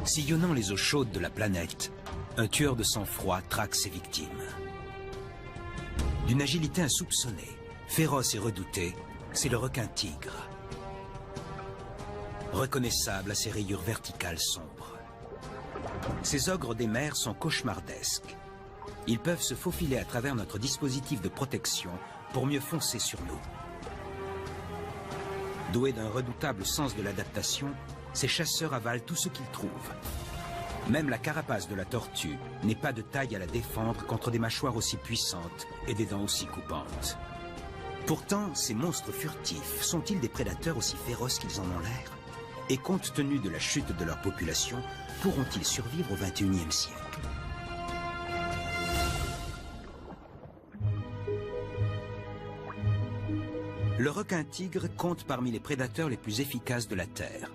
Sillonnant les eaux chaudes de la planète, un tueur de sang-froid traque ses victimes. D'une agilité insoupçonnée, féroce et redouté, c'est le requin-tigre. Reconnaissable à ses rayures verticales sombres. Ces ogres des mers sont cauchemardesques. Ils peuvent se faufiler à travers notre dispositif de protection pour mieux foncer sur nous. Doués d'un redoutable sens de l'adaptation, ces chasseurs avalent tout ce qu'ils trouvent. Même la carapace de la tortue n'est pas de taille à la défendre contre des mâchoires aussi puissantes et des dents aussi coupantes. Pourtant, ces monstres furtifs sont-ils des prédateurs aussi féroces qu'ils en ont l'air? Et compte tenu de la chute de leur population, pourront-ils survivre au XXIe siècle? Le requin-tigre compte parmi les prédateurs les plus efficaces de la Terre.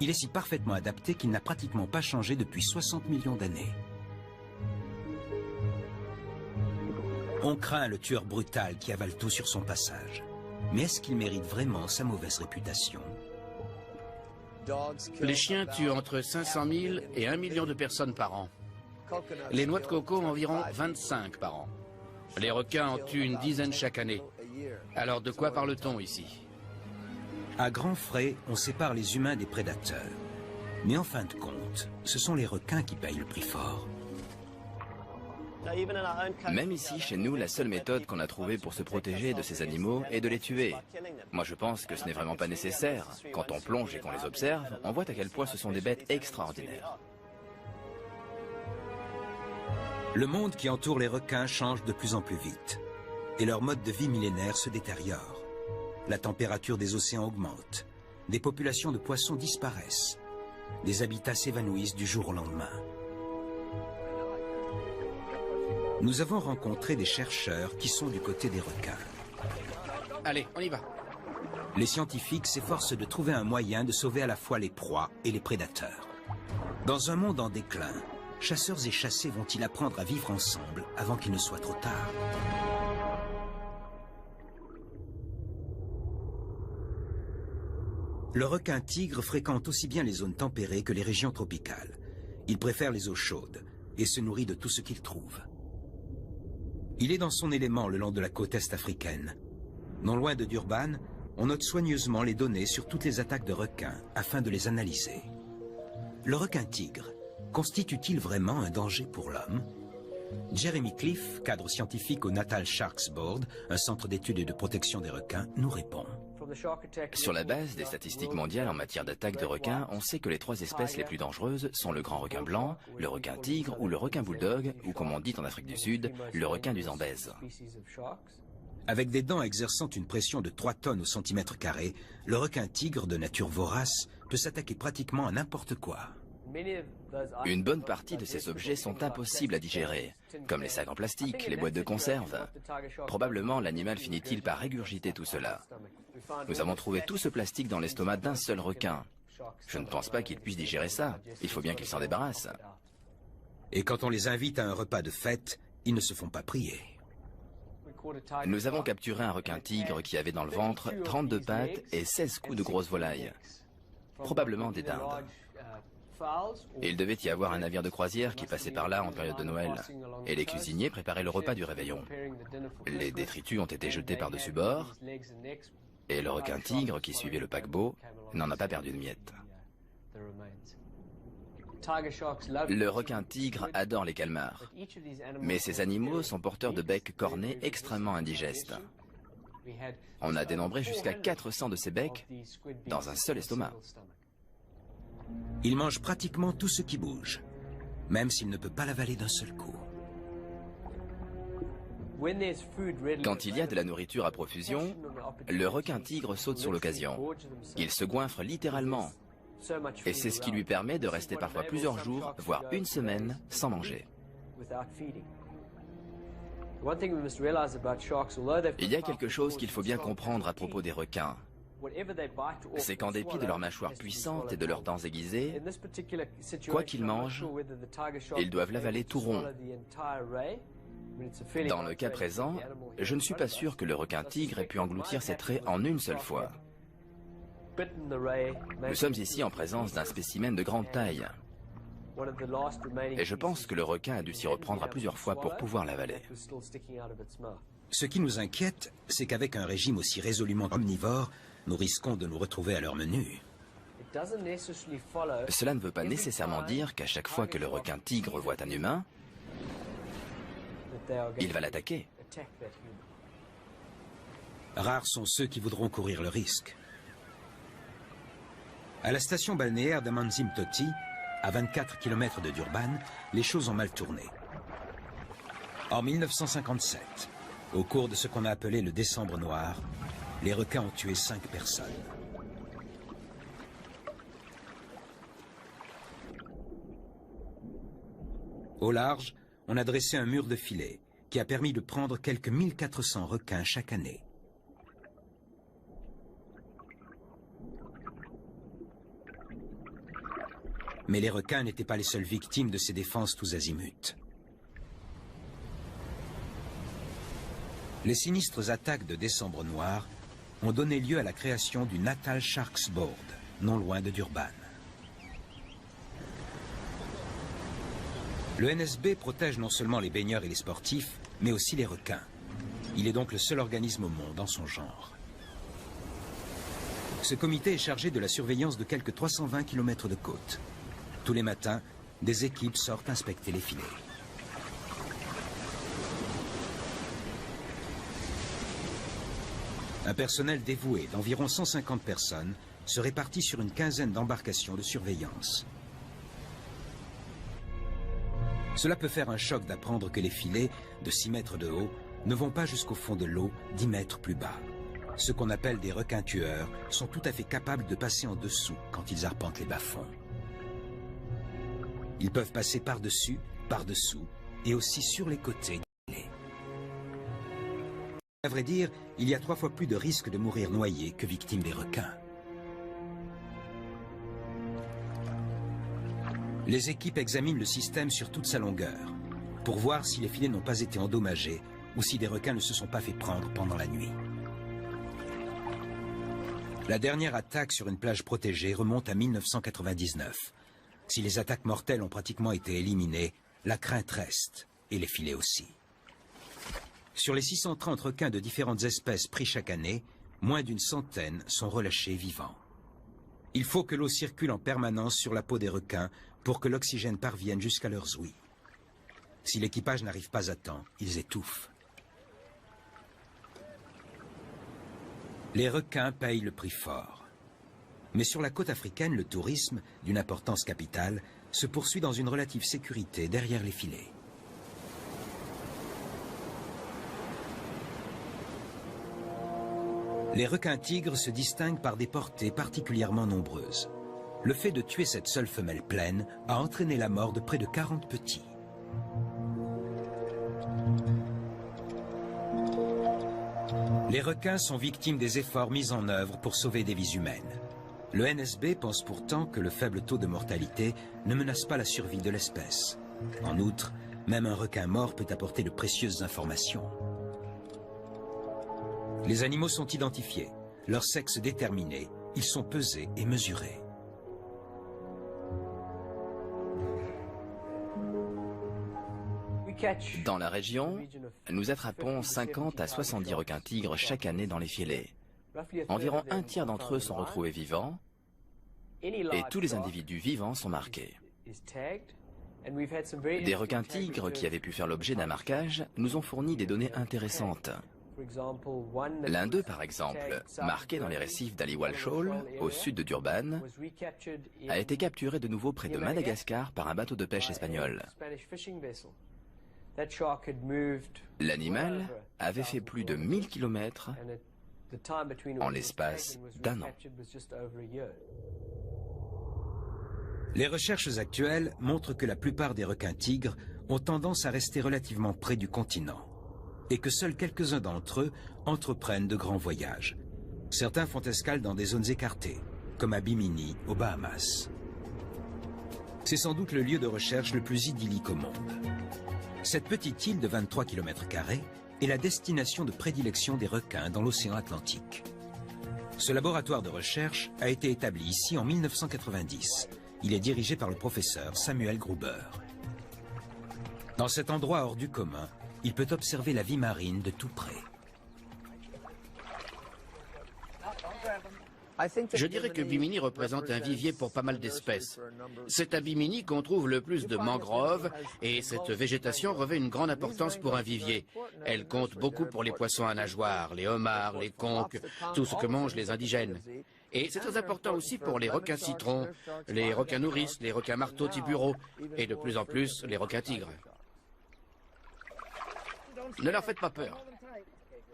Il est si parfaitement adapté qu'il n'a pratiquement pas changé depuis 60 millions d'années. On craint le tueur brutal qui avale tout sur son passage. Mais est-ce qu'il mérite vraiment sa mauvaise réputation? Les chiens tuent entre 500 000 et 1 million de personnes par an. Les noix de coco environ 25 par an. Les requins en tuent une dizaine chaque année. Alors de quoi parle-t-on ici? À grands frais, on sépare les humains des prédateurs. Mais en fin de compte, ce sont les requins qui payent le prix fort. Même ici, chez nous, la seule méthode qu'on a trouvée pour se protéger de ces animaux est de les tuer. Moi, je pense que ce n'est vraiment pas nécessaire. Quand on plonge et qu'on les observe, on voit à quel point ce sont des bêtes extraordinaires. Le monde qui entoure les requins change de plus en plus vite. Et leur mode de vie millénaire se détériore. La température des océans augmente. Des populations de poissons disparaissent. Des habitats s'évanouissent du jour au lendemain. Nous avons rencontré des chercheurs qui sont du côté des requins. Allez, on y va. Les scientifiques s'efforcent de trouver un moyen de sauver à la fois les proies et les prédateurs. Dans un monde en déclin, chasseurs et chassés vont-ils apprendre à vivre ensemble avant qu'il ne soit trop tard? Le requin-tigre fréquente aussi bien les zones tempérées que les régions tropicales. Il préfère les eaux chaudes et se nourrit de tout ce qu'il trouve. Il est dans son élément le long de la côte est africaine. Non loin de Durban, on note soigneusement les données sur toutes les attaques de requins afin de les analyser. Le requin-tigre constitue-t-il vraiment un danger pour l'homme? Jeremy Cliff, cadre scientifique au Natal Sharks Board, un centre d'études et de protection des requins, nous répond. Sur la base des statistiques mondiales en matière d'attaque de requins, on sait que les 3 espèces les plus dangereuses sont le grand requin blanc, le requin tigre ou le requin bulldog, ou comme on dit en Afrique du Sud, le requin du Zambèze. Avec des dents exerçant une pression de 3 tonnes au centimètre carré, le requin tigre de nature vorace peut s'attaquer pratiquement à n'importe quoi. Une bonne partie de ces objets sont impossibles à digérer, comme les sacs en plastique, les boîtes de conserve. Probablement l'animal finit-il par régurgiter tout cela. Nous avons trouvé tout ce plastique dans l'estomac d'un seul requin. Je ne pense pas qu'il puisse digérer ça. Il faut bien qu'il s'en débarrasse. Et quand on les invite à un repas de fête, ils ne se font pas prier. Nous avons capturé un requin-tigre qui avait dans le ventre 32 pattes et 16 coups de grosses volailles. Probablement des dindes. Il devait y avoir un navire de croisière qui passait par là en période de Noël. Et les cuisiniers préparaient le repas du réveillon. Les détritus ont été jetés par-dessus bord. Et le requin-tigre qui suivait le paquebot n'en a pas perdu de miettes. Le requin-tigre adore les calmars. Mais ces animaux sont porteurs de becs cornés extrêmement indigestes. On a dénombré jusqu'à 400 de ces becs dans un seul estomac. Il mange pratiquement tout ce qui bouge, même s'il ne peut pas l'avaler d'un seul coup. Quand il y a de la nourriture à profusion, le requin-tigre saute sur l'occasion. Il se goinfre littéralement. Et c'est ce qui lui permet de rester parfois plusieurs jours, voire une semaine, sans manger. Il y a quelque chose qu'il faut bien comprendre à propos des requins. C'est qu'en dépit de leurs mâchoires puissantes et de leurs dents aiguisées, quoi qu'ils mangent, ils doivent l'avaler tout rond. Dans le cas présent, je ne suis pas sûr que le requin-tigre ait pu engloutir ses traits en une seule fois. Nous sommes ici en présence d'un spécimen de grande taille. Et je pense que le requin a dû s'y reprendre à plusieurs fois pour pouvoir l'avaler. Ce qui nous inquiète, c'est qu'avec un régime aussi résolument omnivore, nous risquons de nous retrouver à leur menu. Cela ne veut pas nécessairement dire qu'à chaque fois que le requin tigre voit un humain, il va l'attaquer. Rares sont ceux qui voudront courir le risque. À la station balnéaire d'Amanzim Toti, à 24 km de Durban, les choses ont mal tourné. En 1957, au cours de ce qu'on a appelé le Décembre noir, les requins ont tué 5 personnes. Au large, on a dressé un mur de filets qui a permis de prendre quelques 1400 requins chaque année. Mais les requins n'étaient pas les seules victimes de ces défenses tous azimuts. Les sinistres attaques de Décembre noir ont donné lieu à la création du Natal Sharks Board, non loin de Durban. Le NSB protège non seulement les baigneurs et les sportifs, mais aussi les requins. Il est donc le seul organisme au monde en son genre. Ce comité est chargé de la surveillance de quelques 320 km de côte. Tous les matins, des équipes sortent inspecter les filets. Un personnel dévoué d'environ 150 personnes se répartit sur une quinzaine d'embarcations de surveillance. Cela peut faire un choc d'apprendre que les filets, de 6 mètres de haut, ne vont pas jusqu'au fond de l'eau, 10 mètres plus bas. Ceux qu'on appelle des requins tueurs sont tout à fait capables de passer en dessous quand ils arpentent les bas-fonds. Ils peuvent passer par-dessus, par-dessous et aussi sur les côtés. À vrai dire, il y a 3 fois plus de risques de mourir noyé que victime des requins. Les équipes examinent le système sur toute sa longueur pour voir si les filets n'ont pas été endommagés ou si des requins ne se sont pas fait prendre pendant la nuit. La dernière attaque sur une plage protégée remonte à 1999. Si les attaques mortelles ont pratiquement été éliminées, la crainte reste, et les filets aussi. Sur les 630 requins de différentes espèces pris chaque année, moins d'une centaine sont relâchés vivants. Il faut que l'eau circule en permanence sur la peau des requins pour que l'oxygène parvienne jusqu'à leurs ouïes. Si l'équipage n'arrive pas à temps, ils étouffent. Les requins payent le prix fort. Mais sur la côte africaine, le tourisme, d'une importance capitale, se poursuit dans une relative sécurité derrière les filets. Les requins-tigres se distinguent par des portées particulièrement nombreuses. Le fait de tuer cette seule femelle pleine a entraîné la mort de près de 40 petits. Les requins sont victimes des efforts mis en œuvre pour sauver des vies humaines. Le NSB pense pourtant que le faible taux de mortalité ne menace pas la survie de l'espèce. En outre, même un requin mort peut apporter de précieuses informations. Les animaux sont identifiés, leur sexe déterminé, ils sont pesés et mesurés. Dans la région, nous attrapons 50 à 70 requins-tigres chaque année dans les filets. Environ un tiers d'entre eux sont retrouvés vivants et tous les individus vivants sont marqués. Des requins-tigres qui avaient pu faire l'objet d'un marquage nous ont fourni des données intéressantes. L'un d'eux, par exemple, marqué dans les récifs d'Aliwal Shoal, au sud de Durban, a été capturé de nouveau près de Madagascar par un bateau de pêche espagnol. L'animal avait fait plus de 1000 km en l'espace d'1 an. Les recherches actuelles montrent que la plupart des requins-tigres ont tendance à rester relativement près du continent et que seuls quelques-uns d'entre eux entreprennent de grands voyages. Certains font escale dans des zones écartées, comme à Bimini, aux Bahamas. C'est sans doute le lieu de recherche le plus idyllique au monde. Cette petite île de 23 km² est la destination de prédilection des requins dans l'océan Atlantique. Ce laboratoire de recherche a été établi ici en 1990 Il est dirigé par le professeur Samuel Gruber. Dans cet endroit hors du commun, il peut observer la vie marine de tout près. Je dirais que Bimini représente un vivier pour pas mal d'espèces. C'est à Bimini qu'on trouve le plus de mangroves et cette végétation revêt une grande importance pour un vivier. Elle compte beaucoup pour les poissons à nageoires, les homards, les conques, tout ce que mangent les indigènes. Et c'est très important aussi pour les requins citrons, les requins nourrices, les requins marteaux tibureaux et de plus en plus les requins tigres. Ne leur faites pas peur.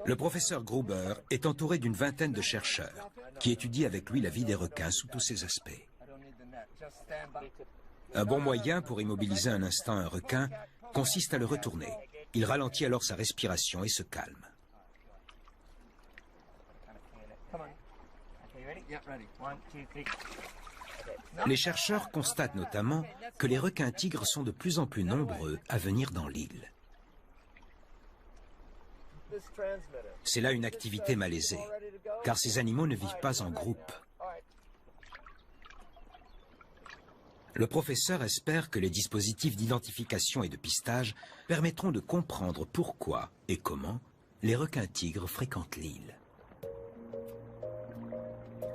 Le professeur Gruber est entouré d'une vingtaine de chercheurs qui étudient avec lui la vie des requins sous tous ses aspects. Un bon moyen pour immobiliser un instant un requin consiste à le retourner. Il ralentit alors sa respiration et se calme. Les chercheurs constatent notamment que les requins tigres sont de plus en plus nombreux à venir dans l'île. C'est là une activité malaisée, car ces animaux ne vivent pas en groupe. Le professeur espère que les dispositifs d'identification et de pistage permettront de comprendre pourquoi et comment les requins tigres fréquentent l'île.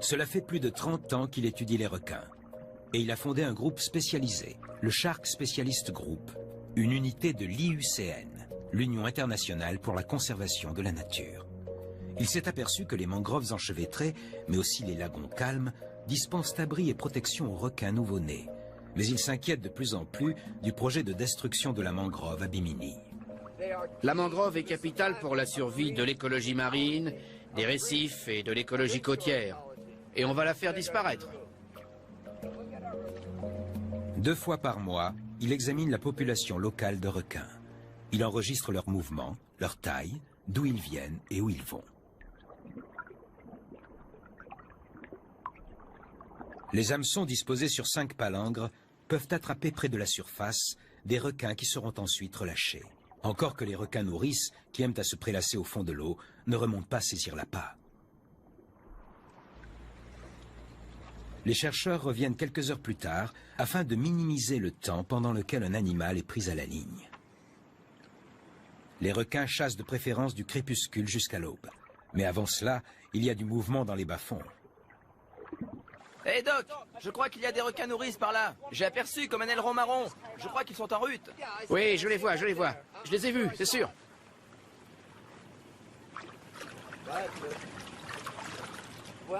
Cela fait plus de 30 ans qu'il étudie les requins, et il a fondé un groupe spécialisé, le Shark Specialist Group, une unité de l'IUCN, l'Union internationale pour la conservation de la nature. Il s'est aperçu que les mangroves enchevêtrées, mais aussi les lagons calmes, dispensent abri et protection aux requins nouveau-nés. Mais il s'inquiète de plus en plus du projet de destruction de la mangrove à Bimini. La mangrove est capitale pour la survie de l'écologie marine, des récifs et de l'écologie côtière. Et on va la faire disparaître. 2 fois par mois, il examine la population locale de requins. Il enregistre leurs mouvements, leur taille, d'où ils viennent et où ils vont. Les hameçons disposés sur 5 palangres peuvent attraper près de la surface des requins qui seront ensuite relâchés. Encore que les requins nourrices, qui aiment à se prélasser au fond de l'eau, ne remontent pas saisir l'appât. Les chercheurs reviennent quelques heures plus tard afin de minimiser le temps pendant lequel un animal est pris à la ligne. Les requins chassent de préférence du crépuscule jusqu'à l'aube. Mais avant cela, il y a du mouvement dans les bas-fonds. Hé Doc, je crois qu'il y a des requins nourrices par là. J'ai aperçu comme un aileron marron. Je crois qu'ils sont en route. Oui, je les vois, je les vois. Je les ai vus, c'est sûr.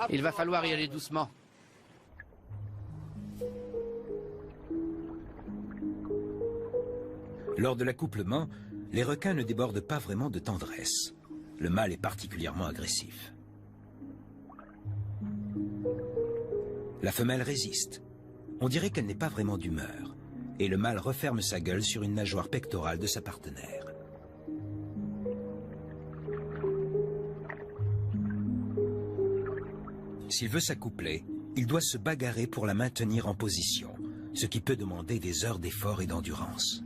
Il va falloir y aller doucement. Lors de l'accouplement, les requins ne débordent pas vraiment de tendresse. Le mâle est particulièrement agressif. La femelle résiste. On dirait qu'elle n'est pas vraiment d'humeur. Et le mâle referme sa gueule sur une nageoire pectorale de sa partenaire. S'il veut s'accoupler, il doit se bagarrer pour la maintenir en position, ce qui peut demander des heures d'effort et d'endurance.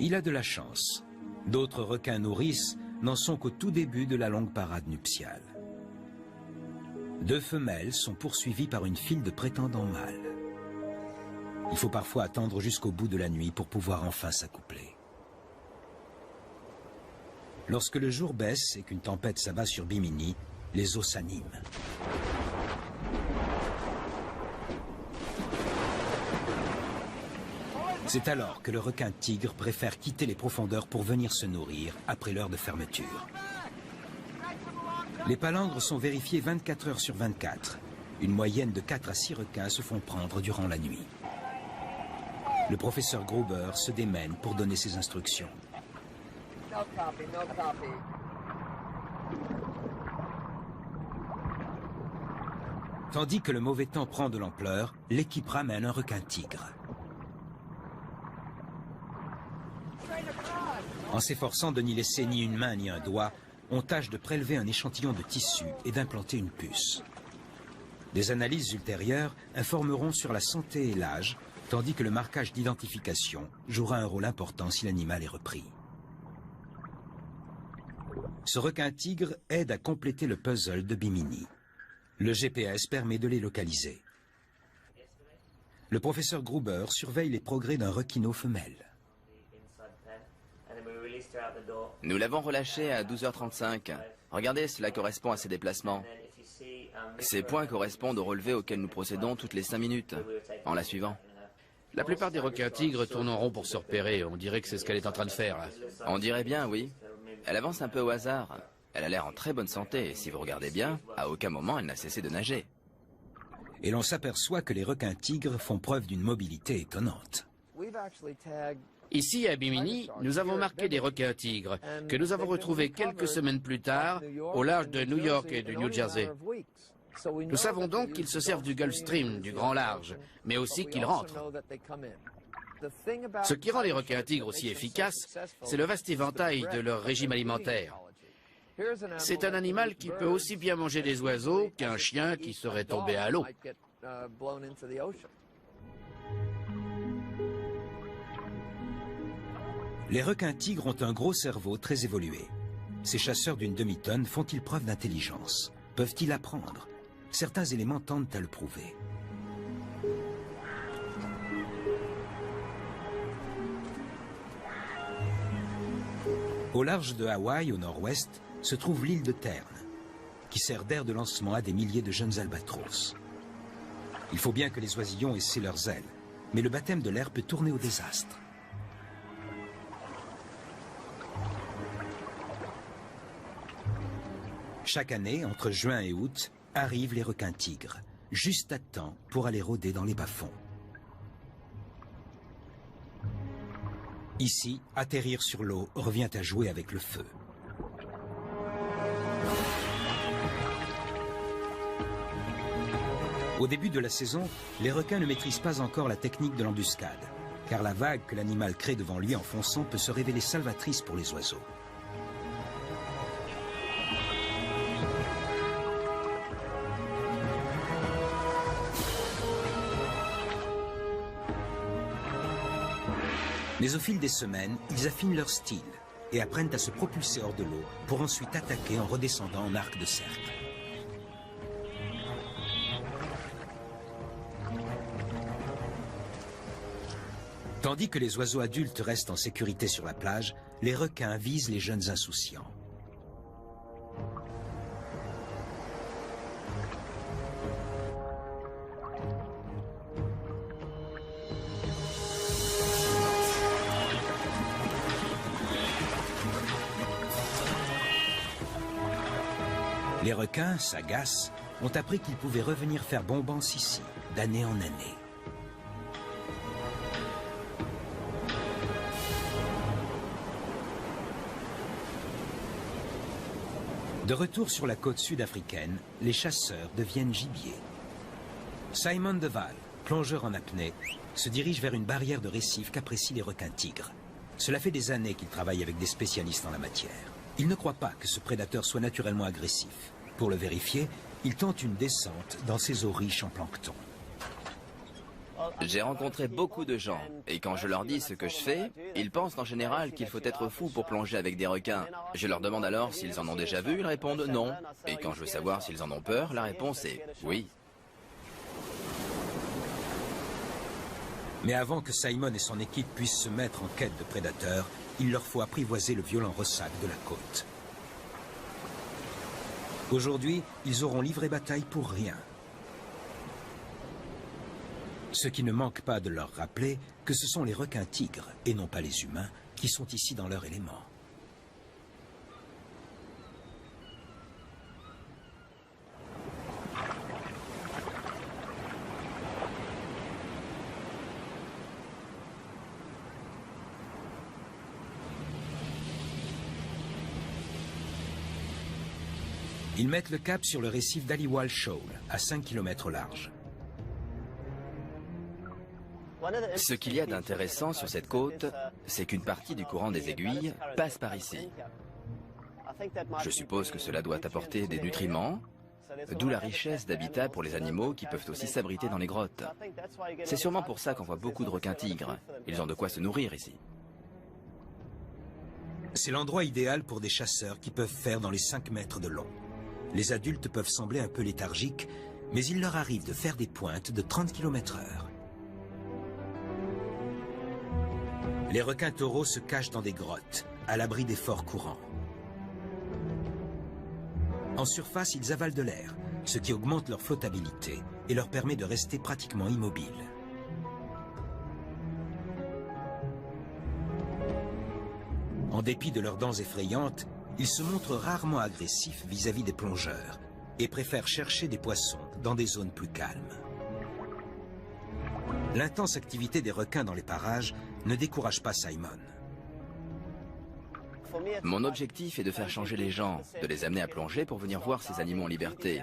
Il a de la chance. D'autres requins nourrices n'en sont qu'au tout début de la longue parade nuptiale. 2 femelles sont poursuivies par une file de prétendants mâles. Il faut parfois attendre jusqu'au bout de la nuit pour pouvoir enfin s'accoupler. Lorsque le jour baisse et qu'une tempête s'abat sur Bimini, les eaux s'animent. C'est alors que le requin tigre préfère quitter les profondeurs pour venir se nourrir après l'heure de fermeture. Les palangres sont vérifiés 24 heures sur 24. Une moyenne de 4 à 6 requins se font prendre durant la nuit. Le professeur Gruber se démène pour donner ses instructions. Tandis que le mauvais temps prend de l'ampleur, l'équipe ramène un requin tigre. En s'efforçant de n'y laisser ni une main ni un doigt, on tâche de prélever un échantillon de tissu et d'implanter une puce. Des analyses ultérieures informeront sur la santé et l'âge, tandis que le marquage d'identification jouera un rôle important si l'animal est repris. Ce requin-tigre aide à compléter le puzzle de Bimini. Le GPS permet de les localiser. Le professeur Gruber surveille les progrès d'un requino femelle. Nous l'avons relâché à 12h35. Regardez, cela correspond à ses déplacements. Ces points correspondent au relevé auquel nous procédons toutes les 5 minutes, en la suivant. La plupart des requins-tigres tournent en rond pour se repérer. On dirait que c'est ce qu'elle est en train de faire, là. On dirait bien, oui. Elle avance un peu au hasard. Elle a l'air en très bonne santé, et si vous regardez bien, à aucun moment elle n'a cessé de nager. Et l'on s'aperçoit que les requins-tigres font preuve d'une mobilité étonnante. Ici, à Bimini, nous avons marqué des requins-tigres, que nous avons retrouvés quelques semaines plus tard, au large de New York et du New Jersey. Nous savons donc qu'ils se servent du Gulf Stream, du grand large, mais aussi qu'ils rentrent. Ce qui rend les requins-tigres aussi efficaces, c'est le vaste éventail de leur régime alimentaire. C'est un animal qui peut aussi bien manger des oiseaux qu'un chien qui serait tombé à l'eau. Les requins-tigres ont un gros cerveau très évolué. Ces chasseurs d'une demi-tonne font-ils preuve d'intelligence? Peuvent-ils apprendre? Certains éléments tendent à le prouver. Au large de Hawaï, au nord-ouest, se trouve l'île de Tern, qui sert d'aire de lancement à des milliers de jeunes albatros. Il faut bien que les oisillons essaient leurs ailes, mais le baptême de l'air peut tourner au désastre. Chaque année, entre juin et août, arrivent les requins-tigres, juste à temps pour aller rôder dans les bas-fonds. Ici, atterrir sur l'eau revient à jouer avec le feu. Au début de la saison, les requins ne maîtrisent pas encore la technique de l'embuscade, car la vague que l'animal crée devant lui en fonçant peut se révéler salvatrice pour les oiseaux. Mais au fil des semaines, ils affinent leur style et apprennent à se propulser hors de l'eau pour ensuite attaquer en redescendant en arc de cercle. Tandis que les oiseaux adultes restent en sécurité sur la plage, les requins visent les jeunes insouciants. Les requins, sagaces, ont appris qu'ils pouvaient revenir faire bombance ici, d'année en année. De retour sur la côte sud-africaine, les chasseurs deviennent gibier. Simon Deval, plongeur en apnée, se dirige vers une barrière de récif qu'apprécient les requins-tigres. Cela fait des années qu'il travaille avec des spécialistes en la matière. Il ne croit pas que ce prédateur soit naturellement agressif. Pour le vérifier, il tente une descente dans ces eaux riches en plancton. J'ai rencontré beaucoup de gens, et quand je leur dis ce que je fais, ils pensent en général qu'il faut être fou pour plonger avec des requins. Je leur demande alors s'ils en ont déjà vu, ils répondent non. Et quand je veux savoir s'ils en ont peur, la réponse est oui. Mais avant que Simon et son équipe puissent se mettre en quête de prédateurs, il leur faut apprivoiser le violent ressac de la côte. Aujourd'hui, ils auront livré bataille pour rien. Ce qui ne manque pas de leur rappeler que ce sont les requins-tigres, et non pas les humains, qui sont ici dans leur élément. Ils mettent le cap sur le récif d'Aliwal Shoal, à 5 km au large. Ce qu'il y a d'intéressant sur cette côte, c'est qu'une partie du courant des aiguilles passe par ici. Je suppose que cela doit apporter des nutriments, d'où la richesse d'habitat pour les animaux qui peuvent aussi s'abriter dans les grottes. C'est sûrement pour ça qu'on voit beaucoup de requins-tigres. Ils ont de quoi se nourrir ici. C'est l'endroit idéal pour des chasseurs qui peuvent faire dans les 5 mètres de long. Les adultes peuvent sembler un peu léthargiques, mais il leur arrive de faire des pointes de 30 km/h. Les requins taureaux se cachent dans des grottes, à l'abri des forts courants. En surface, ils avalent de l'air, ce qui augmente leur flottabilité et leur permet de rester pratiquement immobiles. En dépit de leurs dents effrayantes, ils se montrent rarement agressifs vis-à-vis des plongeurs et préfèrent chercher des poissons dans des zones plus calmes. L'intense activité des requins dans les parages ne décourage pas Simon. Mon objectif est de faire changer les gens, de les amener à plonger pour venir voir ces animaux en liberté.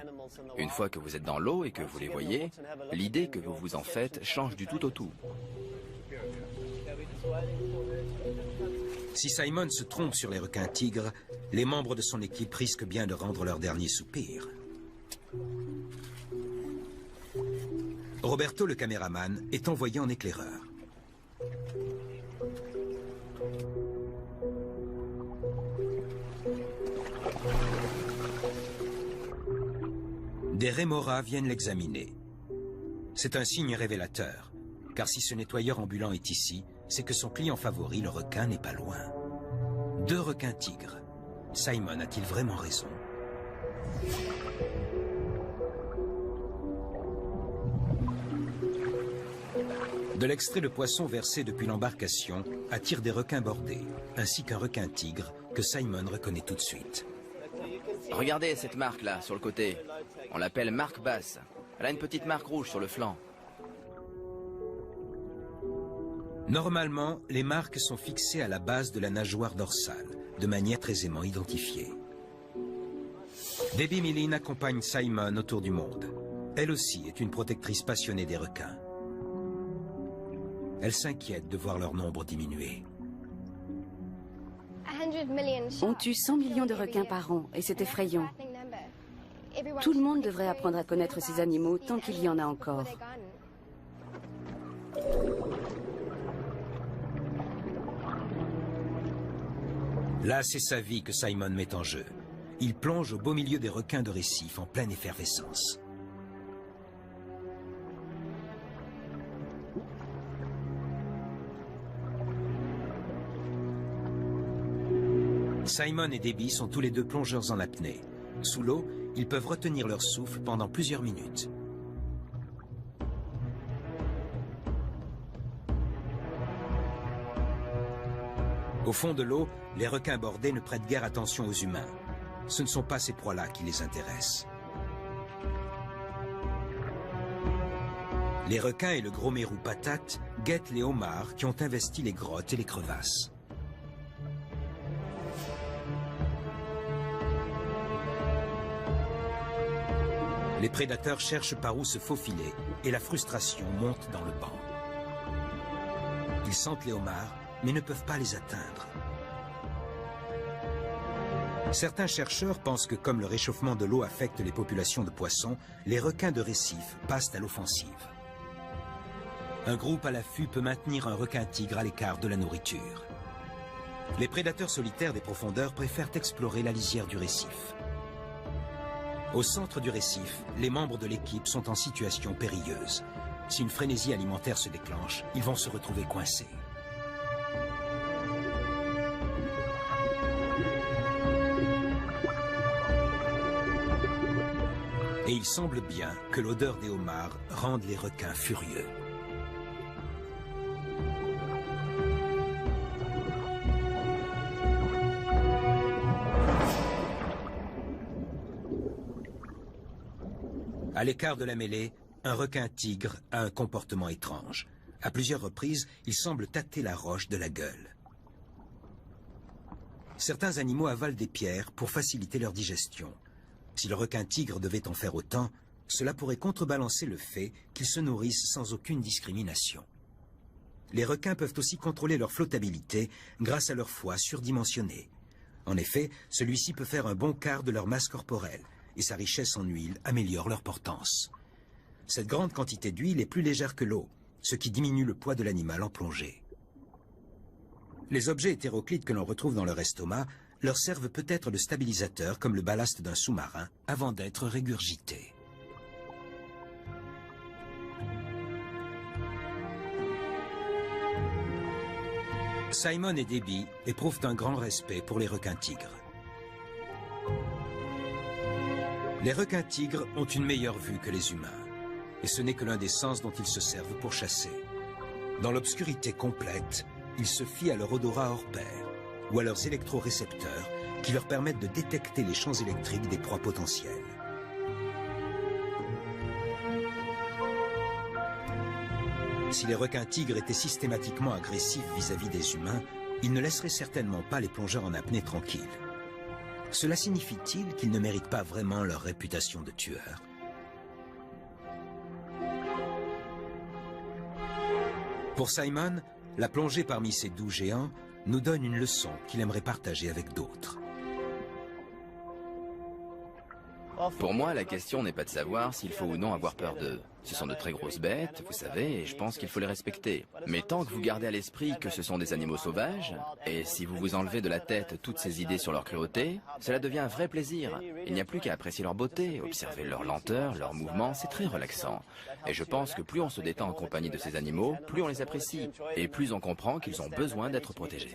Une fois que vous êtes dans l'eau et que vous les voyez, l'idée que vous vous en faites change du tout au tout. Si Simon se trompe sur les requins tigres, les membres de son équipe risquent bien de rendre leur dernier soupir. Roberto, le caméraman, est envoyé en éclaireur. Des rémoras viennent l'examiner. C'est un signe révélateur, car si ce nettoyeur ambulant est ici, c'est que son client favori, le requin, n'est pas loin. 2 requins tigres. Simon a-t-il vraiment raison? De l'extrait de poisson versé depuis l'embarcation attire des requins bordés, ainsi qu'un requin tigre que Simon reconnaît tout de suite. Regardez cette marque-là, sur le côté. On l'appelle marque basse. Elle a une petite marque rouge sur le flanc. Normalement, les marques sont fixées à la base de la nageoire dorsale, de manière très aisément identifiée. Debbie Millin accompagne Simon autour du monde. Elle aussi est une protectrice passionnée des requins. Elle s'inquiète de voir leur nombre diminuer. On tue 100 millions de requins par an et c'est effrayant. Tout le monde devrait apprendre à connaître ces animaux tant qu'il y en a encore. Là, c'est sa vie que Simon met en jeu. Il plonge au beau milieu des requins de récif en pleine effervescence. Simon et Debbie sont tous les deux plongeurs en apnée. Sous l'eau, ils peuvent retenir leur souffle pendant plusieurs minutes. Au fond de l'eau, les requins bordés ne prêtent guère attention aux humains. Ce ne sont pas ces proies-là qui les intéressent. Les requins et le gros mérou patate guettent les homards qui ont investi les grottes et les crevasses. Les prédateurs cherchent par où se faufiler et la frustration monte dans le banc. Ils sentent les homards, mais ne peuvent pas les atteindre. Certains chercheurs pensent que comme le réchauffement de l'eau affecte les populations de poissons, les requins de récif passent à l'offensive. Un groupe à l'affût peut maintenir un requin-tigre à l'écart de la nourriture. Les prédateurs solitaires des profondeurs préfèrent explorer la lisière du récif. Au centre du récif, les membres de l'équipe sont en situation périlleuse. Si une frénésie alimentaire se déclenche, ils vont se retrouver coincés. Et il semble bien que l'odeur des homards rende les requins furieux. À l'écart de la mêlée, un requin-tigre a un comportement étrange. À plusieurs reprises, il semble tâter la roche de la gueule. Certains animaux avalent des pierres pour faciliter leur digestion. Si le requin-tigre devait en faire autant, cela pourrait contrebalancer le fait qu'ils se nourrissent sans aucune discrimination. Les requins peuvent aussi contrôler leur flottabilité grâce à leur foie surdimensionné. En effet, celui-ci peut faire un bon quart de leur masse corporelle, et sa richesse en huile améliore leur portance. Cette grande quantité d'huile est plus légère que l'eau, ce qui diminue le poids de l'animal en plongée. Les objets hétéroclites que l'on retrouve dans leur estomac leur servent peut-être de stabilisateur comme le ballast d'un sous-marin avant d'être régurgités. Simon et Debbie éprouvent un grand respect pour les requins-tigres. Les requins-tigres ont une meilleure vue que les humains, et ce n'est que l'un des sens dont ils se servent pour chasser. Dans l'obscurité complète, ils se fient à leur odorat hors pair, ou à leurs électrorécepteurs qui leur permettent de détecter les champs électriques des proies potentielles. Si les requins-tigres étaient systématiquement agressifs vis-à-vis des humains, ils ne laisseraient certainement pas les plongeurs en apnée tranquilles. Cela signifie-t-il qu'ils ne méritent pas vraiment leur réputation de tueurs? Pour Simon, la plongée parmi ces doux géants nous donne une leçon qu'il aimerait partager avec d'autres. Pour moi, la question n'est pas de savoir s'il faut ou non avoir peur d'eux. Ce sont de très grosses bêtes, vous savez, et je pense qu'il faut les respecter. Mais tant que vous gardez à l'esprit que ce sont des animaux sauvages, et si vous vous enlevez de la tête toutes ces idées sur leur cruauté, cela devient un vrai plaisir. Il n'y a plus qu'à apprécier leur beauté, observer leur lenteur, leurs mouvements, c'est très relaxant. Et je pense que plus on se détend en compagnie de ces animaux, plus on les apprécie, et plus on comprend qu'ils ont besoin d'être protégés.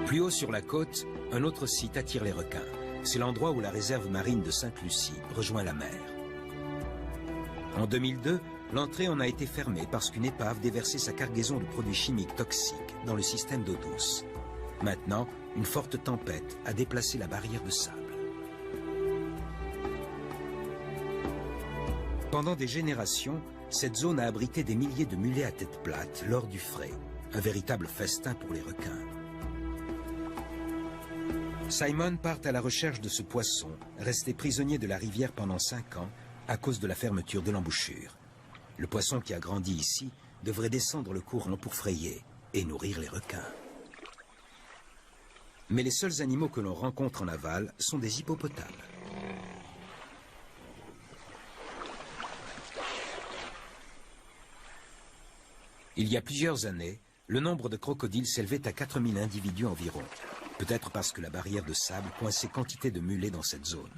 Plus haut sur la côte, un autre site attire les requins. C'est l'endroit où la réserve marine de Sainte-Lucie rejoint la mer. En 2002, l'entrée en a été fermée parce qu'une épave déversait sa cargaison de produits chimiques toxiques dans le système d'eau douce. Maintenant, une forte tempête a déplacé la barrière de sable. Pendant des générations, cette zone a abrité des milliers de mulets à tête plate lors du frai, un véritable festin pour les requins. Simon part à la recherche de ce poisson, resté prisonnier de la rivière pendant 5 ans à cause de la fermeture de l'embouchure. Le poisson qui a grandi ici devrait descendre le courant pour frayer et nourrir les requins. Mais les seuls animaux que l'on rencontre en aval sont des hippopotames. Il y a plusieurs années, le nombre de crocodiles s'élevait à 4000 individus environ. Peut-être parce que la barrière de sable coinçait quantité de mulets dans cette zone.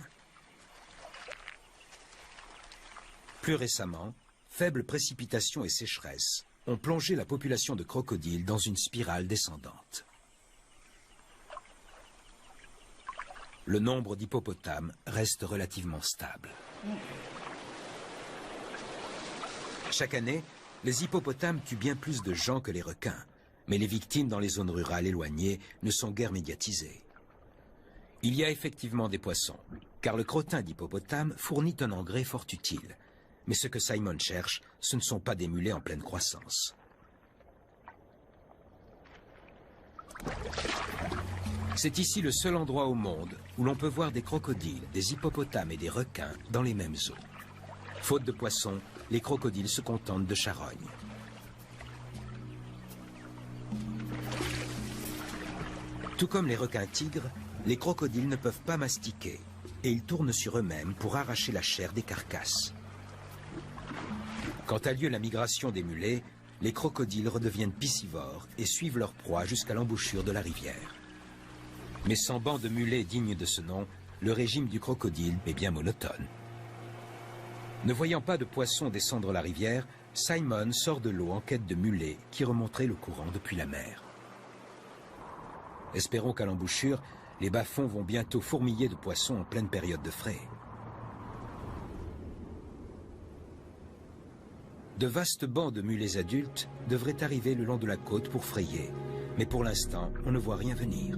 Plus récemment, faibles précipitations et sécheresse ont plongé la population de crocodiles dans une spirale descendante. Le nombre d'hippopotames reste relativement stable. Chaque année, les hippopotames tuent bien plus de gens que les requins. Mais les victimes dans les zones rurales éloignées ne sont guère médiatisées. Il y a effectivement des poissons, car le crottin d'hippopotame fournit un engrais fort utile. Mais ce que Simon cherche, ce ne sont pas des mulets en pleine croissance. C'est ici le seul endroit au monde où l'on peut voir des crocodiles, des hippopotames et des requins dans les mêmes eaux. Faute de poissons, les crocodiles se contentent de charognes. Tout comme les requins-tigres, les crocodiles ne peuvent pas mastiquer et ils tournent sur eux-mêmes pour arracher la chair des carcasses. Quand a lieu la migration des mulets, les crocodiles redeviennent piscivores et suivent leur proie jusqu'à l'embouchure de la rivière. Mais sans banc de mulets dignes de ce nom, le régime du crocodile est bien monotone. Ne voyant pas de poissons descendre la rivière, Simon sort de l'eau en quête de mulets qui remonteraient le courant depuis la mer. Espérons qu'à l'embouchure, les bas-fonds vont bientôt fourmiller de poissons en pleine période de frai. De vastes bancs de mulets adultes devraient arriver le long de la côte pour frayer, mais pour l'instant, on ne voit rien venir.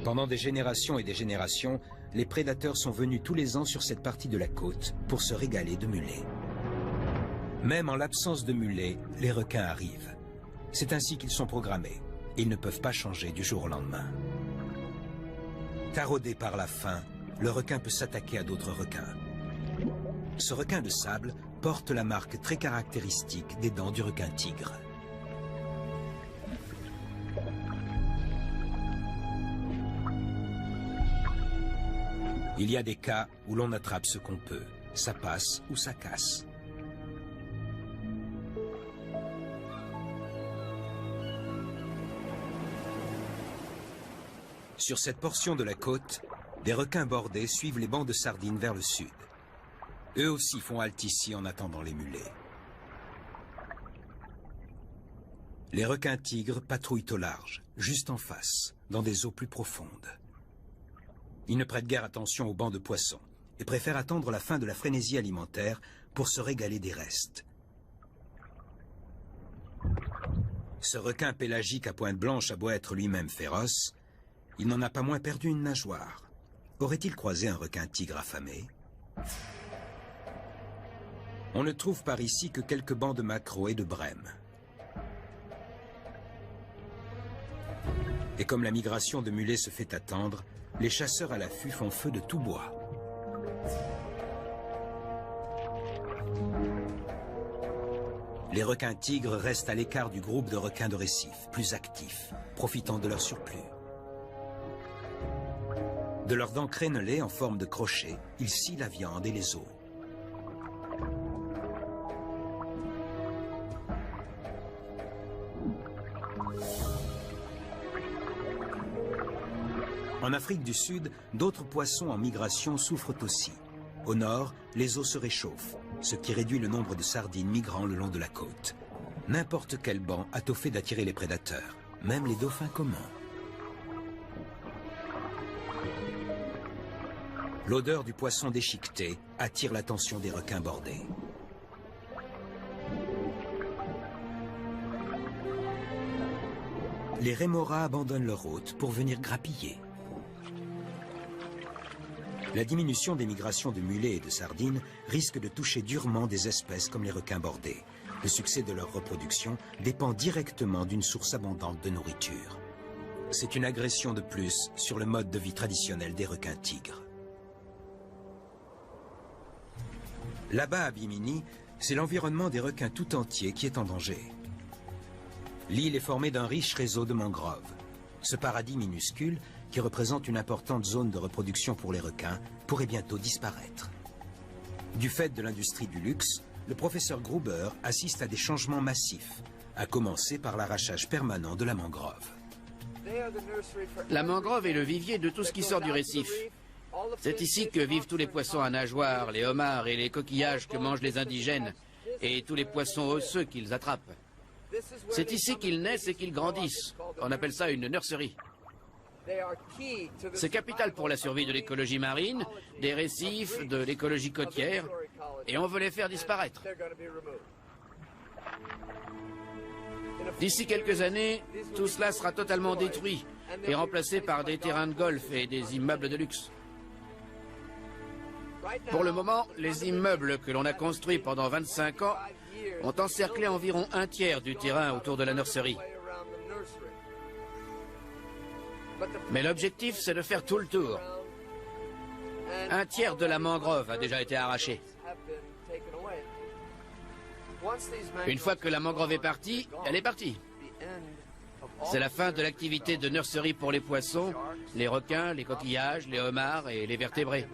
Pendant des générations et des générations, les prédateurs sont venus tous les ans sur cette partie de la côte pour se régaler de mulets. Même en l'absence de mulets, les requins arrivent. C'est ainsi qu'ils sont programmés. Ils ne peuvent pas changer du jour au lendemain. Taraudé par la faim, le requin peut s'attaquer à d'autres requins. Ce requin de sable porte la marque très caractéristique des dents du requin-tigre. Il y a des cas où l'on attrape ce qu'on peut. ça passe ou ça casse. Sur cette portion de la côte, des requins bordés suivent les bancs de sardines vers le sud. Eux aussi font halte ici en attendant les mulets. Les requins-tigres patrouillent au large, juste en face, dans des eaux plus profondes. Ils ne prêtent guère attention aux bancs de poissons et préfèrent attendre la fin de la frénésie alimentaire pour se régaler des restes. Ce requin pélagique à pointe blanche a beau être lui-même féroce, il n'en a pas moins perdu une nageoire. Aurait-il croisé un requin-tigre affamé? On ne trouve par ici que quelques bancs de maquereaux et de brèmes. Et comme la migration de mulets se fait attendre, les chasseurs à l'affût font feu de tout bois. Les requins-tigres restent à l'écart du groupe de requins de récif, plus actifs, profitant de leur surplus. De leurs dents crénelées en forme de crochet, ils scient la viande et les os. En Afrique du Sud, d'autres poissons en migration souffrent aussi. Au nord, les eaux se réchauffent, ce qui réduit le nombre de sardines migrant le long de la côte. N'importe quel banc a au fait d'attirer les prédateurs, même les dauphins communs. L'odeur du poisson déchiqueté attire l'attention des requins bordés. Les rémoras abandonnent leur hôte pour venir grappiller. La diminution des migrations de mulets et de sardines risque de toucher durement des espèces comme les requins bordés. Le succès de leur reproduction dépend directement d'une source abondante de nourriture. C'est une agression de plus sur le mode de vie traditionnel des requins-tigres. Là-bas à Bimini, c'est l'environnement des requins tout entier qui est en danger. L'île est formée d'un riche réseau de mangroves. Ce paradis minuscule, qui représente une importante zone de reproduction pour les requins, pourrait bientôt disparaître. Du fait de l'industrie du luxe, le professeur Gruber assiste à des changements massifs, à commencer par l'arrachage permanent de la mangrove. La mangrove est le vivier de tout ce qui sort du récif. C'est ici que vivent tous les poissons à nageoires, les homards et les coquillages que mangent les indigènes, et tous les poissons osseux qu'ils attrapent. C'est ici qu'ils naissent et qu'ils grandissent. On appelle ça une nurserie. C'est capital pour la survie de l'écologie marine, des récifs, de l'écologie côtière, et on veut les faire disparaître. D'ici quelques années, tout cela sera totalement détruit et remplacé par des terrains de golf et des immeubles de luxe. Pour le moment, les immeubles que l'on a construits pendant 25 ans ont encerclé environ un tiers du terrain autour de la nurserie. Mais l'objectif, c'est de faire tout le tour. Un tiers de la mangrove a déjà été arraché. Une fois que la mangrove est partie, elle est partie. C'est la fin de l'activité de nurserie pour les poissons, les requins, les coquillages, les homards et les vertébrés.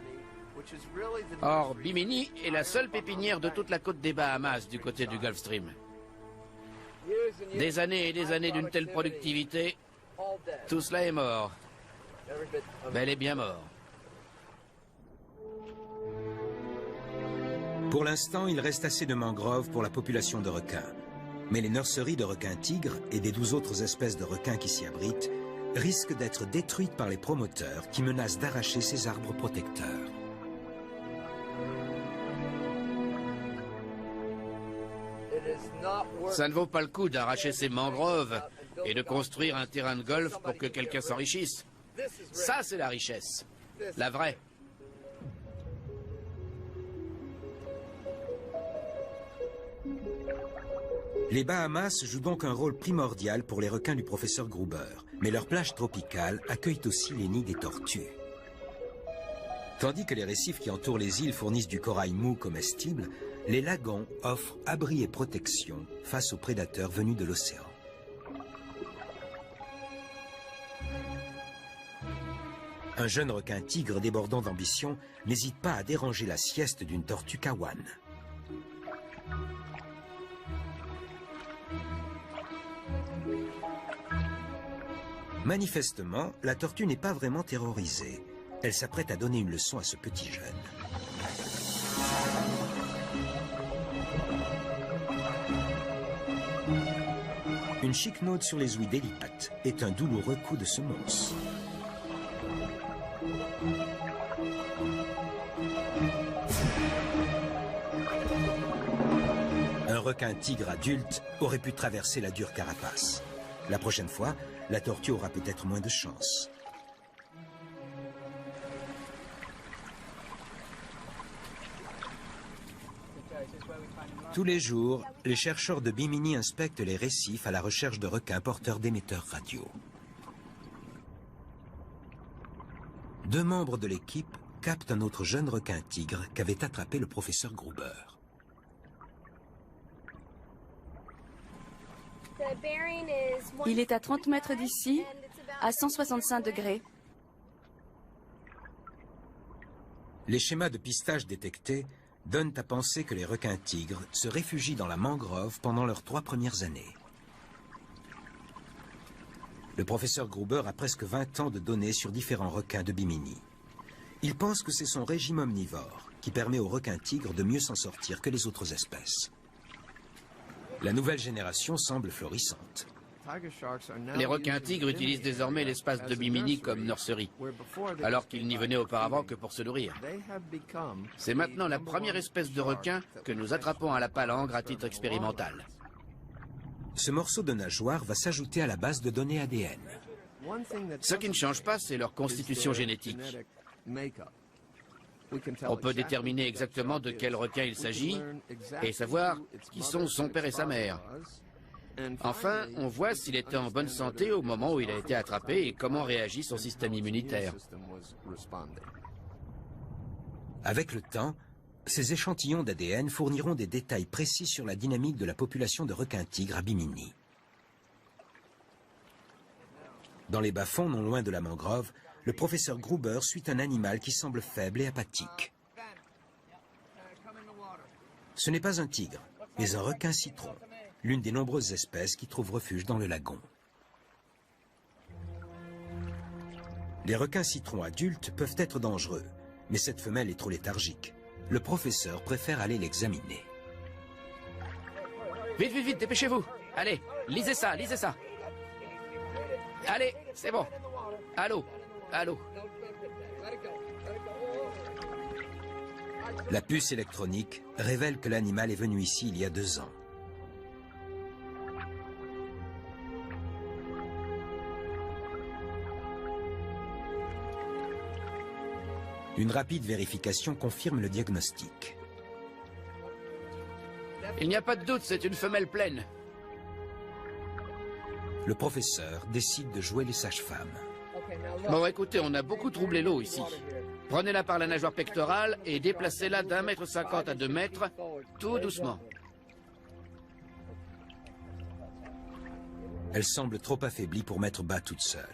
Or, Bimini est la seule pépinière de toute la côte des Bahamas du côté du Gulf Stream. Des années et des années d'une telle productivité, tout cela est mort. Bel et bien mort. Pour l'instant, il reste assez de mangroves pour la population de requins. Mais les nurseries de requins-tigres et des 12 autres espèces de requins qui s'y abritent risquent d'être détruites par les promoteurs qui menacent d'arracher ces arbres protecteurs. Ça ne vaut pas le coup d'arracher ces mangroves et de construire un terrain de golf pour que quelqu'un s'enrichisse. Ça, c'est la richesse. La vraie. Les Bahamas jouent donc un rôle primordial pour les requins du professeur Gruber, mais leurs plages tropicales accueillent aussi les nids des tortues. Tandis que les récifs qui entourent les îles fournissent du corail mou comestible, les lagons offrent abri et protection face aux prédateurs venus de l'océan. Un jeune requin-tigre débordant d'ambition n'hésite pas à déranger la sieste d'une tortue kawan. Manifestement, la tortue n'est pas vraiment terrorisée. Elle s'apprête à donner une leçon à ce petit jeune. Une chiquenaude sur les ouïes délicates est un douloureux coup de semonce. Un requin-tigre adulte aurait pu traverser la dure carapace. La prochaine fois, la tortue aura peut-être moins de chance. Tous les jours, les chercheurs de Bimini inspectent les récifs à la recherche de requins porteurs d'émetteurs radio. Deux membres de l'équipe captent un autre jeune requin-tigre qu'avait attrapé le professeur Gruber. Il est à 30 mètres d'ici, à 165 degrés. Les schémas de pistage détectés donnent à penser que les requins-tigres se réfugient dans la mangrove pendant leurs 3 premières années. Le professeur Gruber a presque 20 ans de données sur différents requins de Bimini. Il pense que c'est son régime omnivore qui permet aux requins-tigres de mieux s'en sortir que les autres espèces. La nouvelle génération semble florissante. Les requins-tigres utilisent désormais l'espace de Bimini comme nurserie, alors qu'ils n'y venaient auparavant que pour se nourrir. C'est maintenant la première espèce de requin que nous attrapons à la palangre à titre expérimental. Ce morceau de nageoire va s'ajouter à la base de données ADN. Ce qui ne change pas, c'est leur constitution génétique. On peut déterminer exactement de quel requin il s'agit et savoir qui sont son père et sa mère. Enfin, on voit s'il était en bonne santé au moment où il a été attrapé et comment réagit son système immunitaire. Avec le temps, ces échantillons d'ADN fourniront des détails précis sur la dynamique de la population de requins-tigres à Bimini. Dans les bas-fonds non loin de la mangrove, le professeur Gruber suit un animal qui semble faible et apathique. Ce n'est pas un tigre, mais un requin-citron, l'une des nombreuses espèces qui trouvent refuge dans le lagon. Les requins-citrons adultes peuvent être dangereux, mais cette femelle est trop léthargique. Le professeur préfère aller l'examiner. Vite, vite, vite, dépêchez-vous. Allez, lisez ça, lisez ça. Allez, c'est bon. Allô, allô. La puce électronique révèle que l'animal est venu ici il y a 2 ans. Une rapide vérification confirme le diagnostic. Il n'y a pas de doute, c'est une femelle pleine. Le professeur décide de jouer les sages-femmes. Bon, écoutez, on a beaucoup troublé l'eau ici. Prenez-la par la nageoire pectorale et déplacez-la d'1,50 m à 2 mètres, tout doucement. Elle semble trop affaiblie pour mettre bas toute seule.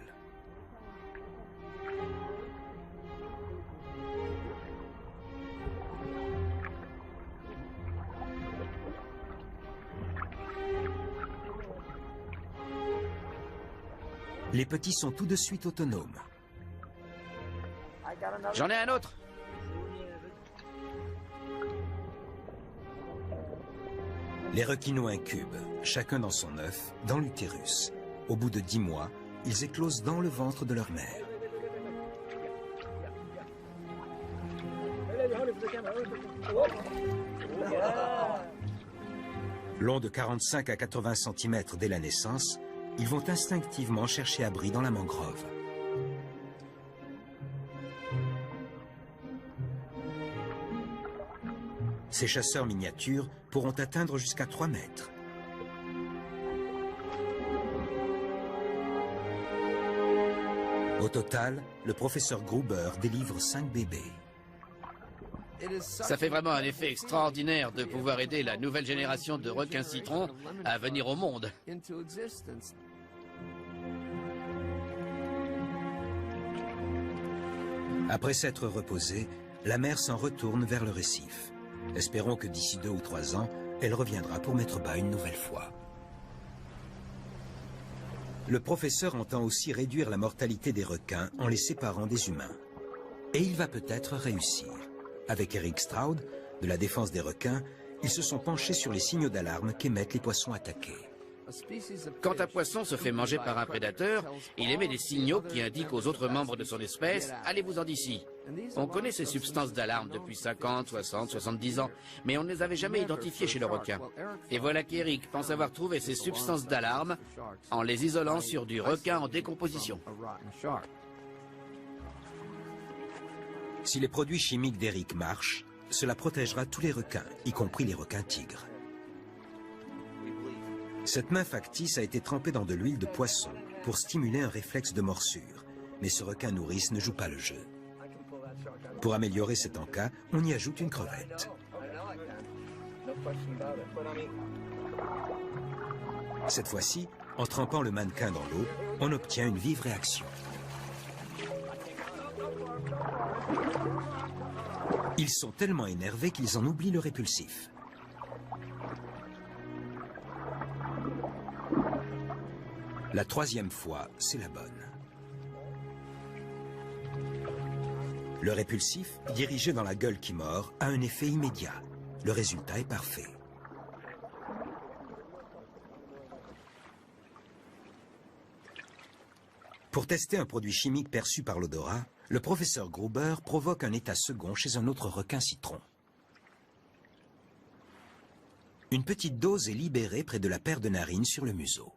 Les petits sont tout de suite autonomes. J'en ai un autre. Les requinots incubent, chacun dans son œuf, dans l'utérus. Au bout de 10 mois, ils éclosent dans le ventre de leur mère. Longs de 45 à 80 cm dès la naissance, ils vont instinctivement chercher abri dans la mangrove. Ces chasseurs miniatures pourront atteindre jusqu'à 3 mètres. Au total, le professeur Gruber délivre 5 bébés. Ça fait vraiment un effet extraordinaire de pouvoir aider la nouvelle génération de requins-citrons à venir au monde. Après s'être reposée, la mer s'en retourne vers le récif. Espérons que d'ici 2 ou 3 ans, elle reviendra pour mettre bas une nouvelle fois. Le professeur entend aussi réduire la mortalité des requins en les séparant des humains. Et il va peut-être réussir. Avec Eric Stroud, de la défense des requins, ils se sont penchés sur les signaux d'alarme qu'émettent les poissons attaqués. Quand un poisson se fait manger par un prédateur, il émet des signaux qui indiquent aux autres membres de son espèce « allez-vous-en d'ici ». On connaît ces substances d'alarme depuis 50, 60, 70 ans, mais on ne les avait jamais identifiées chez le requin. Et voilà qu'Eric pense avoir trouvé ces substances d'alarme en les isolant sur du requin en décomposition. Si les produits chimiques d'Eric marchent, cela protégera tous les requins, y compris les requins-tigres. Cette main factice a été trempée dans de l'huile de poisson pour stimuler un réflexe de morsure, mais ce requin nourrice ne joue pas le jeu. Pour améliorer cet encas, on y ajoute une crevette. Cette fois-ci, en trempant le mannequin dans l'eau, on obtient une vive réaction. Ils sont tellement énervés qu'ils en oublient le répulsif. La 3e fois, c'est la bonne. Le répulsif, dirigé dans la gueule qui mord, a un effet immédiat. Le résultat est parfait. Pour tester un produit chimique perçu par l'odorat, le professeur Gruber provoque un état second chez un autre requin citron. Une petite dose est libérée près de la paire de narines sur le museau.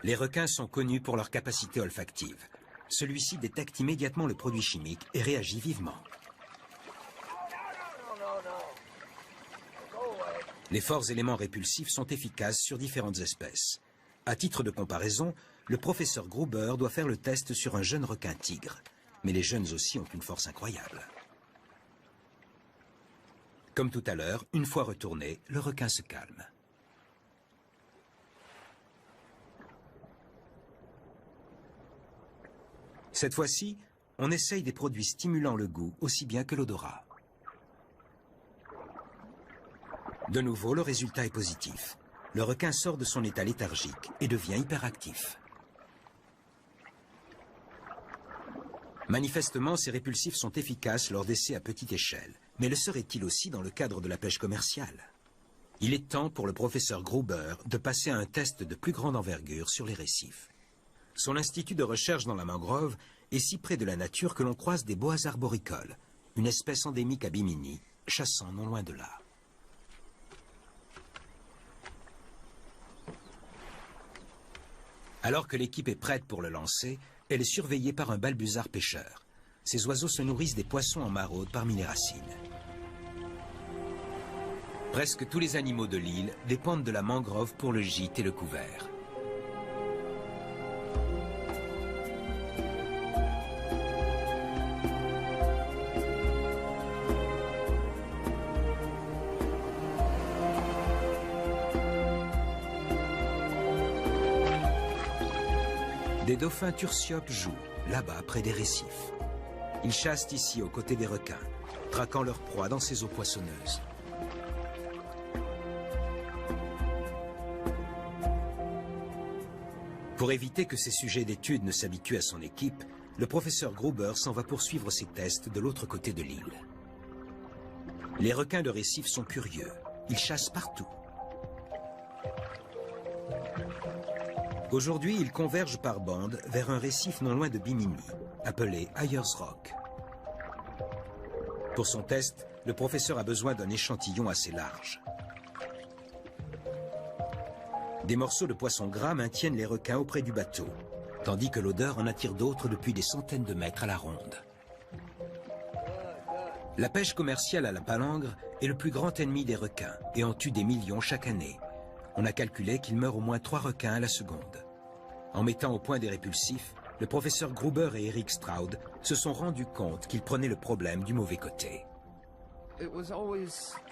Les requins sont connus pour leur capacité olfactive. Celui-ci détecte immédiatement le produit chimique et réagit vivement. Les forts éléments répulsifs sont efficaces sur différentes espèces. À titre de comparaison, le professeur Gruber doit faire le test sur un jeune requin-tigre. Mais les jeunes aussi ont une force incroyable. Comme tout à l'heure, une fois retourné, le requin se calme. Cette fois-ci, on essaye des produits stimulant le goût aussi bien que l'odorat. De nouveau, le résultat est positif. Le requin sort de son état léthargique et devient hyperactif. Manifestement, ces répulsifs sont efficaces lors d'essais à petite échelle. Mais le seraient-ils aussi dans le cadre de la pêche commerciale? Il est temps pour le professeur Gruber de passer à un test de plus grande envergure sur les récifs. Son institut de recherche dans la mangrove est si près de la nature que l'on croise des boas arboricoles, une espèce endémique à Bimini, chassant non loin de là. Alors que l'équipe est prête pour le lancer, elle est surveillée par un balbuzard pêcheur. Ces oiseaux se nourrissent des poissons en maraude parmi les racines. Presque tous les animaux de l'île dépendent de la mangrove pour le gîte et le couvert. Des dauphins turciopes jouent, là-bas, près des récifs. Ils chassent ici aux côtés des requins, traquant leur proie dans ces eaux poissonneuses. Pour éviter que ces sujets d'étude ne s'habituent à son équipe, le professeur Gruber s'en va poursuivre ses tests de l'autre côté de l'île. Les requins de récif sont curieux. Ils chassent partout. Aujourd'hui, ils convergent par bandes vers un récif non loin de Bimini, appelé Ayers Rock. Pour son test, le professeur a besoin d'un échantillon assez large. Des morceaux de poisson gras maintiennent les requins auprès du bateau, tandis que l'odeur en attire d'autres depuis des centaines de mètres à la ronde. La pêche commerciale à la palangre est le plus grand ennemi des requins et en tue des millions chaque année. On a calculé qu'il meurt au moins 3 requins à la seconde. En mettant au point des répulsifs, le professeur Gruber et Eric Stroud se sont rendus compte qu'ils prenaient le problème du mauvais côté.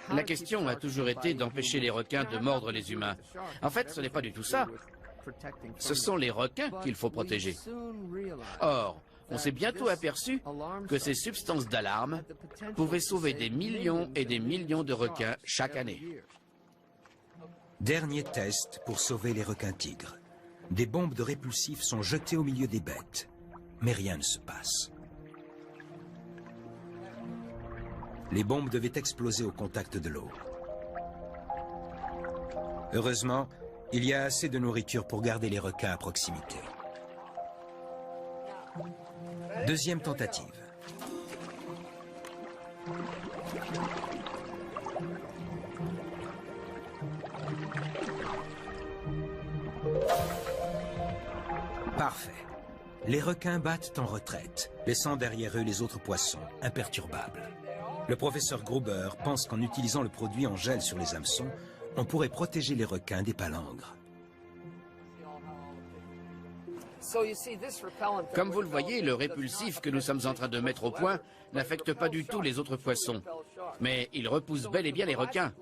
La question a toujours été d'empêcher les requins de mordre les humains. En fait, ce n'est pas du tout ça. Ce sont les requins qu'il faut protéger. Or, on s'est bientôt aperçu que ces substances d'alarme pouvaient sauver des millions et des millions de requins chaque année. Dernier test pour sauver les requins-tigres. Des bombes de répulsifs sont jetées au milieu des bêtes, mais rien ne se passe. Les bombes devaient exploser au contact de l'eau. Heureusement, il y a assez de nourriture pour garder les requins à proximité. Deuxième tentative. Parfait. Les requins battent en retraite, laissant derrière eux les autres poissons, imperturbables. Le professeur Gruber pense qu'en utilisant le produit en gel sur les hameçons, on pourrait protéger les requins des palangres. Comme vous le voyez, le répulsif que nous sommes en train de mettre au point n'affecte pas du tout les autres poissons. Mais il repousse bel et bien les requins.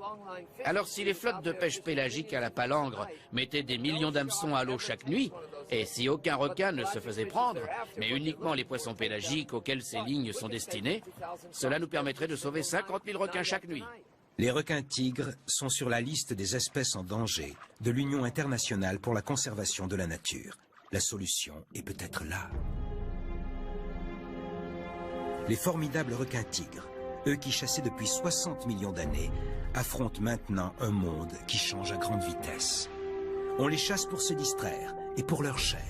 Alors si les flottes de pêche pélagique à la palangre mettaient des millions d'hameçons à l'eau chaque nuit, et si aucun requin ne se faisait prendre, mais uniquement les poissons pélagiques auxquels ces lignes sont destinées, cela nous permettrait de sauver 50 000 requins chaque nuit. Les requins-tigres sont sur la liste des espèces en danger de l'Union internationale pour la conservation de la nature. La solution est peut-être là. Les formidables requins-tigres, eux qui chassaient depuis 60 millions d'années, affrontent maintenant un monde qui change à grande vitesse. On les chasse pour se distraire et pour leur chair.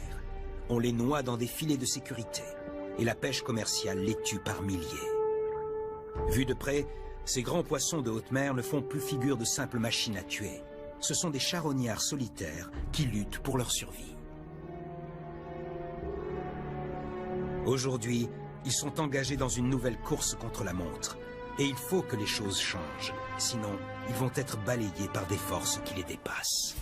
On les noie dans des filets de sécurité et la pêche commerciale les tue par milliers. Vus de près, ces grands poissons de haute mer ne font plus figure de simples machines à tuer. Ce sont des charognards solitaires qui luttent pour leur survie. Aujourd'hui, ils sont engagés dans une nouvelle course contre la montre. Et il faut que les choses changent. Sinon, ils vont être balayés par des forces qui les dépassent.